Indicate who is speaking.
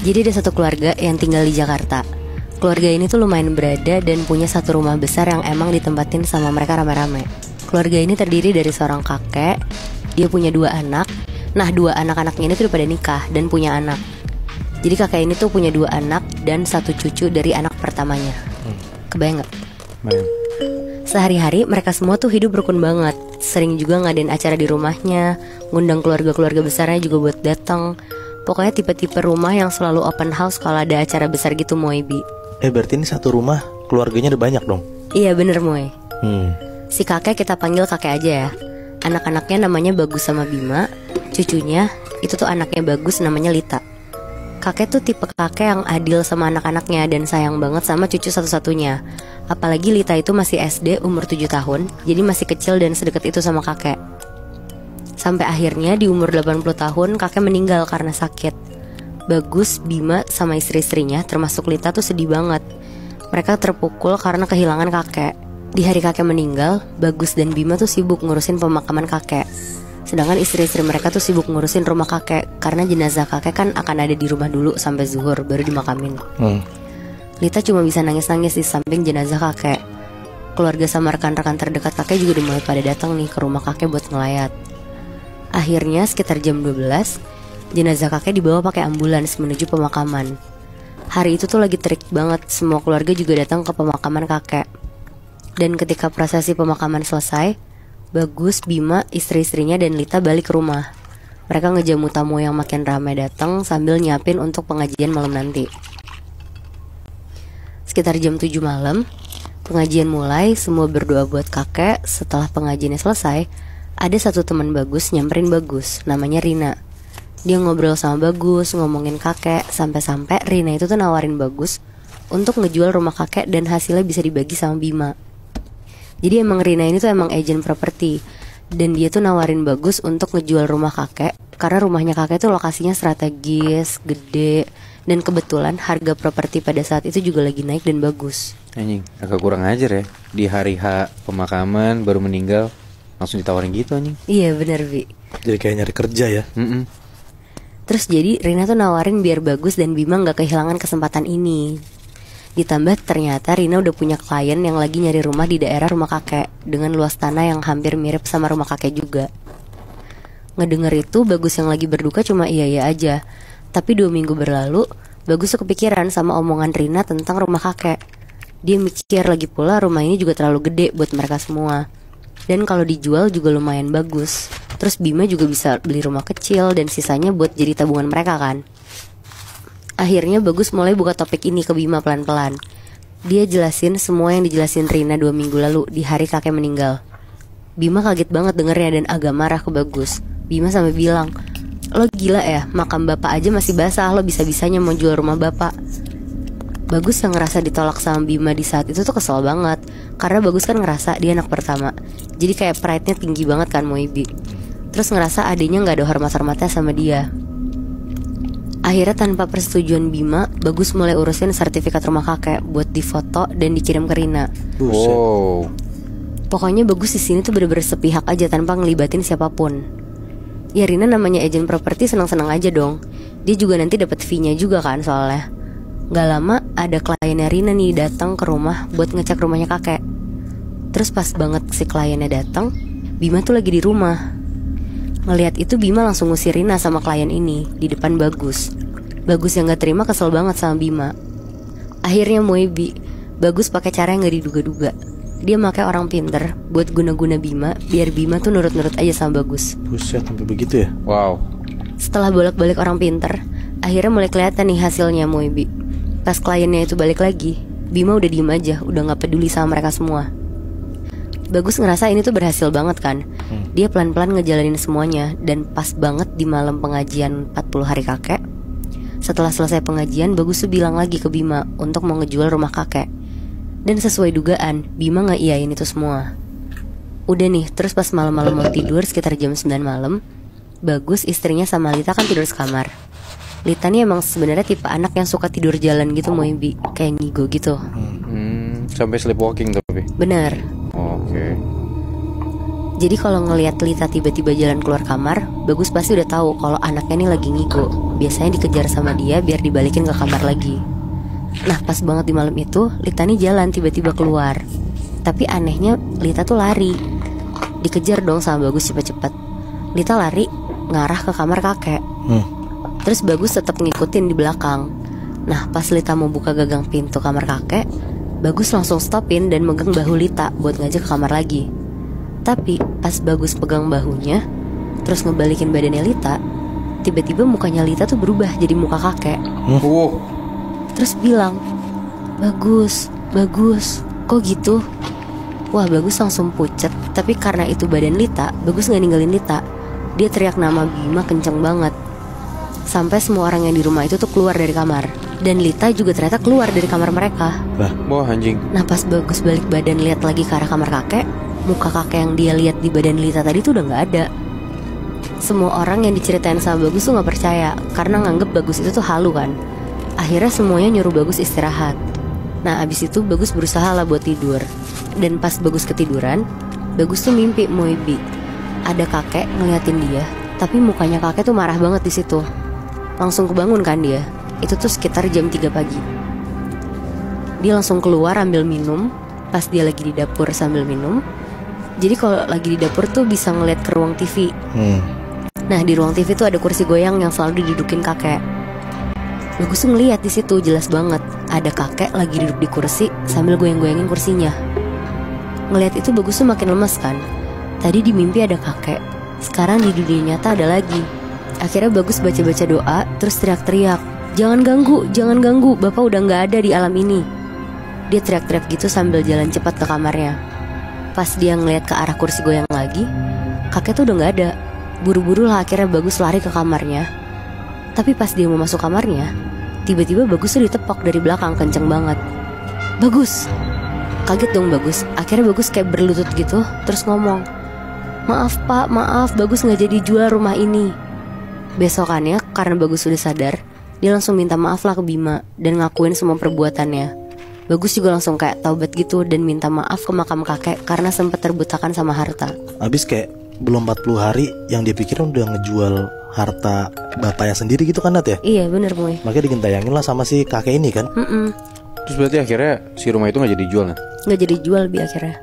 Speaker 1: Jadi ada satu keluarga yang tinggal di Jakarta. Keluarga ini tuh lumayan berada dan punya satu rumah besar yang emang ditempatin sama mereka rame-rame. Keluarga ini terdiri dari seorang kakek. Dia punya 2 anak. Nah, 2 anak-anaknya ini tuh udah pada nikah dan punya anak. Jadi kakek ini tuh punya 2 anak dan 1 cucu dari anak pertamanya. Kebayang gak? Sehari-hari mereka semua tuh hidup rukun banget. Sering juga ngadain acara di rumahnya, ngundang keluarga-keluarga besarnya juga buat datang. Pokoknya tipe-tipe rumah yang selalu open house kalau ada acara besar gitu, Moebi.
Speaker 2: Berarti ini satu rumah keluarganya ada banyak dong?
Speaker 1: Iya bener, Moe. Si kakek kita panggil kakek aja ya. Anak-anaknya namanya Bagus sama Bima. Cucunya itu tuh anaknya Bagus namanya Lita. Kakek tuh tipe kakek yang adil sama anak-anaknya dan sayang banget sama cucu satu-satunya. Apalagi Lita itu masih SD umur 7 tahun, jadi masih kecil dan sedekat itu sama kakek. Sampai akhirnya di umur 80 tahun kakek meninggal karena sakit. Bagus, Bima sama istri-istrinya termasuk Lita tuh sedih banget. Mereka terpukul karena kehilangan kakek. Di hari kakek meninggal, Bagus dan Bima tuh sibuk ngurusin pemakaman kakek. Sedangkan istri-istri mereka tuh sibuk ngurusin rumah kakek, karena jenazah kakek kan akan ada di rumah dulu sampai zuhur baru dimakamin. Lita cuma bisa nangis-nangis di samping jenazah kakek. Keluarga sama rekan-rekan terdekat kakek juga udah mulai pada datang nih ke rumah kakek buat ngelayat. Akhirnya sekitar jam 12, jenazah kakek dibawa pakai ambulans menuju pemakaman. Hari itu tuh lagi terik banget, semua keluarga juga datang ke pemakaman kakek. Dan ketika prosesi pemakaman selesai, Bagus, Bima, istri-istrinya dan Lita balik ke rumah. Mereka ngejamu tamu yang makin ramai datang sambil nyiapin untuk pengajian malam nanti. Sekitar jam 7 malam, pengajian mulai, semua berdoa buat kakek. Setelah pengajiannya selesai, ada satu teman Bagus nyamperin Bagus, namanya Rina. Dia ngobrol sama Bagus, ngomongin kakek, sampai-sampai Rina itu tuh nawarin Bagus untuk ngejual rumah kakek dan hasilnya bisa dibagi sama Bima. Jadi emang Rina ini tuh emang agent properti, dan dia tuh nawarin Bagus untuk ngejual rumah kakek karena rumahnya kakek tuh lokasinya strategis, gede, dan kebetulan harga properti pada saat itu juga lagi naik dan bagus.
Speaker 3: Anjing, agak kurang ajar ya. Di hari H pemakaman baru meninggal langsung ditawarin gitu anjing.
Speaker 1: Iya bener, Bi.
Speaker 2: Jadi kayak nyari kerja ya.
Speaker 1: Terus jadi Rina tuh nawarin biar Bagus dan Bima gak kehilangan kesempatan ini. Ditambah ternyata Rina udah punya klien yang lagi nyari rumah di daerah rumah kakek dengan luas tanah yang hampir mirip sama rumah kakek juga. Ngedenger itu Bagus yang lagi berduka cuma iya-iya aja. Tapi 2 minggu berlalu, Bagus tuh kepikiran sama omongan Rina tentang rumah kakek. Dia mikir lagi pula rumah ini juga terlalu gede buat mereka semua. Dan kalau dijual juga lumayan bagus. Terus Bima juga bisa beli rumah kecil dan sisanya buat jadi tabungan mereka kan. Akhirnya Bagus mulai buka topik ini ke Bima pelan-pelan. Dia jelasin semua yang dijelasin Rina 2 minggu lalu di hari kakek meninggal. Bima kaget banget dengernya dan agak marah ke Bagus. Bima sampai bilang, "Lo gila ya, makam bapak aja masih basah, lo bisa-bisanya mau jual rumah bapak." Bagus yang ngerasa ditolak sama Bima di saat itu tuh kesel banget. Karena Bagus kan ngerasa dia anak pertama. Jadi kayak pride-nya tinggi banget kan Moebi. Terus ngerasa adiknya gak ada hormat-hormatnya sama dia. Akhirnya tanpa persetujuan Bima, Bagus mulai urusin sertifikat rumah kakek buat difoto dan dikirim ke Rina.
Speaker 3: Wow.
Speaker 1: Pokoknya Bagus di sini tuh bener-bener sepihak aja tanpa ngelibatin siapapun. Ya Rina namanya agent properti senang-senang aja dong. Dia juga nanti dapat fee-nya juga kan soalnya. Gak lama ada kliennya Rina nih datang ke rumah buat ngecek rumahnya kakek. Terus pas banget si kliennya datang, Bima tuh lagi di rumah. Ngelihat itu Bima langsung ngusir Rina sama klien ini di depan Bagus. Bagus yang gak terima kesel banget sama Bima. Akhirnya Moebi, Bagus pakai cara yang gak diduga-duga. Dia pakai orang pinter buat guna-guna Bima biar Bima tuh nurut-nurut aja sama Bagus.
Speaker 2: Buset, sampai begitu ya?
Speaker 3: Wow.
Speaker 1: Setelah bolak-balik orang pinter, akhirnya mulai kelihatan nih hasilnya Moebi. Pas kliennya itu balik lagi, Bima udah diem aja, udah gak peduli sama mereka semua. Bagus ngerasa ini tuh berhasil banget kan. Dia pelan-pelan ngejalanin semuanya. Dan pas banget di malam pengajian 40 hari kakek, setelah selesai pengajian, Bagus tuh bilang lagi ke Bima untuk mau ngejual rumah kakek. Dan sesuai dugaan, Bima ngeiyain itu semua. Udah nih, terus pas malam-malam mau tidur sekitar jam 9 malam, Bagus istrinya sama Lita kan tidur sekamar. Lita nih emang sebenarnya tipe anak yang suka tidur jalan gitu Moebi, kayak ngigo gitu.
Speaker 3: Sampai sleepwalking tapi.
Speaker 1: Bener.
Speaker 3: Oke.
Speaker 1: Jadi kalau ngelihat Lita tiba-tiba jalan keluar kamar, Bagus pasti udah tahu kalau anaknya ini lagi ngigo. Biasanya dikejar sama dia biar dibalikin ke kamar lagi. Nah pas banget di malam itu, Lita nih jalan tiba-tiba keluar. Tapi anehnya Lita tuh lari. Dikejar dong sama Bagus cepet-cepet. Lita lari ngarah ke kamar kakek. Terus Bagus tetap ngikutin di belakang. Nah pas Lita mau buka gagang pintu kamar kakek, Bagus langsung stopin dan megang bahu Lita buat ngajak ke kamar lagi. Tapi pas Bagus pegang bahunya terus ngebalikin badannya Lita, tiba-tiba mukanya Lita tuh berubah jadi muka kakek. Terus bilang, Bagus, Bagus, kok gitu? Wah Bagus langsung pucet. Tapi karena itu badan Lita, Bagus gak ninggalin Lita. Dia teriak nama Bima kenceng banget, sampai semua orang yang di rumah itu tuh keluar dari kamar. Dan Lita juga ternyata keluar dari kamar mereka.
Speaker 3: Wah anjing.
Speaker 1: Nah pas Bagus balik badan lihat lagi ke arah kamar kakek, muka kakek yang dia lihat di badan Lita tadi tuh udah gak ada. Semua orang yang diceritain sama Bagus tuh gak percaya, karena nganggep Bagus itu tuh halu kan. Akhirnya semuanya nyuruh Bagus istirahat. Nah abis itu Bagus berusaha lah buat tidur. Dan pas Bagus ketiduran, Bagus tuh mimpi Moebi. Ada kakek ngeliatin dia, tapi mukanya kakek tuh marah banget di situ. Langsung kebangun kan dia. Itu tuh sekitar jam 3 pagi. Dia langsung keluar ambil minum. Pas dia lagi di dapur sambil minum, jadi kalau lagi di dapur tuh bisa ngeliat ke ruang TV. Nah di ruang TV tuh ada kursi goyang yang selalu didudukin kakek. Bagus tuh ngeliat di situ jelas banget ada kakek lagi duduk di kursi sambil goyang-goyangin kursinya. Ngeliat itu Bagus tuh makin lemes kan. Tadi di mimpi ada kakek, sekarang di dunia nyata ada lagi. Akhirnya Bagus baca-baca doa, terus teriak-teriak, jangan ganggu, bapak udah gak ada di alam ini. Dia teriak-teriak gitu sambil jalan cepat ke kamarnya. Pas dia ngeliat ke arah kursi goyang lagi, kakek tuh udah gak ada. Buru-buru lah akhirnya Bagus lari ke kamarnya. Tapi pas dia mau masuk kamarnya, tiba-tiba Bagus tuh ditepok dari belakang kenceng banget. Bagus! Kaget dong Bagus. Akhirnya Bagus kayak berlutut gitu, terus ngomong, maaf pak, maaf, Bagus gak jadi jual rumah ini. Besokannya karena Bagus sudah sadar, dia langsung minta maaf lah ke Bima dan ngakuin semua perbuatannya. Bagus juga langsung kayak taubat gitu dan minta maaf ke makam kakek karena sempat terbutakan sama harta.
Speaker 2: Abis kayak belum 40 hari yang dia pikirin udah ngejual harta bapaknya sendiri gitu kan Nat ya?
Speaker 1: Iya bener Boy.
Speaker 2: Makanya digentayangin lah sama si kakek ini kan.
Speaker 3: Terus berarti akhirnya si rumah itu gak jadi dijual kan?
Speaker 1: Gak jadi jual Bi akhirnya.